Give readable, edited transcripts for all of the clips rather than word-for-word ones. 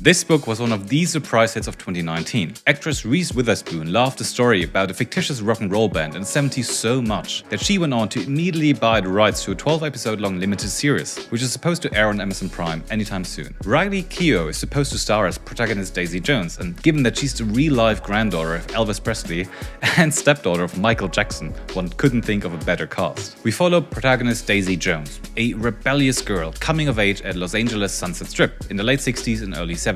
This book was one of the surprise hits of 2019. Actress Reese Witherspoon loved the story about a fictitious rock and roll band in the 70s so much that she went on to immediately buy the rights to a 12-episode long limited series, which is supposed to air on Amazon Prime anytime soon. Riley Keough is supposed to star as protagonist Daisy Jones, and given that she's the real-life granddaughter of Elvis Presley and stepdaughter of Michael Jackson, one couldn't think of a better cast. We follow protagonist Daisy Jones, a rebellious girl coming of age at Los Angeles Sunset Strip in the late 60s and early 70s.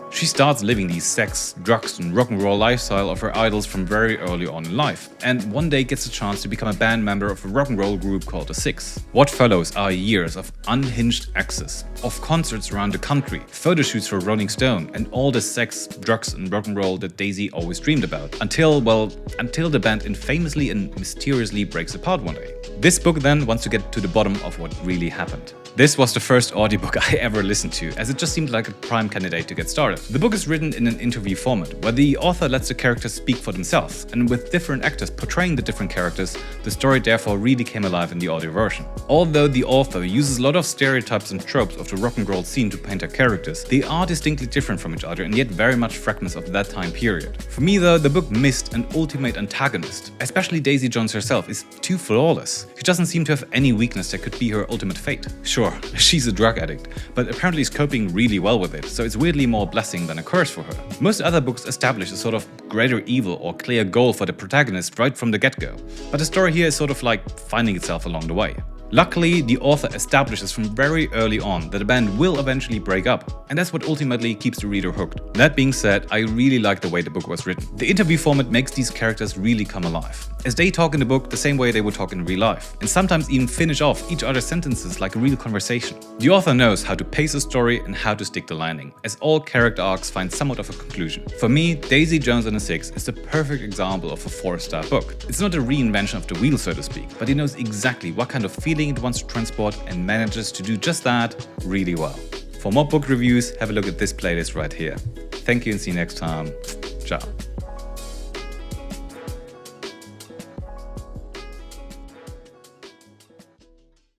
She starts living the sex, drugs and rock and roll lifestyle of her idols from very early on in life, and one day gets a chance to become a band member of a rock and roll group called The Six. What follows are years of unhinged access, of concerts around the country, photo shoots for Rolling Stone, and all the sex, drugs and rock and roll that Daisy always dreamed about, until the band infamously and mysteriously breaks apart one day. This book then wants to get to the bottom of what really happened. This was the first audiobook I ever listened to, as it just seemed like a prime candidate to get started. The book is written in an interview format, where the author lets the characters speak for themselves, and with different actors portraying the different characters, the story therefore really came alive in the audio version. Although the author uses a lot of stereotypes and tropes of the rock and roll scene to paint her characters, they are distinctly different from each other and yet very much fragments of that time period. For me though, the book missed an ultimate antagonist. Especially Daisy Jones herself is too flawless. She doesn't seem to have any weakness that could be her ultimate fate. Sure, she's a drug addict, but apparently is coping really well with it, so it's weirdly more a blessing than a curse for her. Most other books establish a sort of greater evil or clear goal for the protagonist right from the get-go, but the story here is sort of like finding itself along the way. Luckily, the author establishes from very early on that the band will eventually break up, and that's what ultimately keeps the reader hooked. That being said, I really like the way the book was written. The interview format makes these characters really come alive, as they talk in the book the same way they would talk in real life, and sometimes even finish off each other's sentences like a real conversation. The author knows how to pace a story and how to stick the landing, as all character arcs find somewhat of a conclusion. For me, Daisy Jones and the Six is the perfect example of a 4-star book. It's not a reinvention of the wheel, so to speak, but it knows exactly what kind of feeling it wants to transport and manages to do just that really well. For more book reviews, have a look at this playlist right here. Thank you and see you next time. Ciao.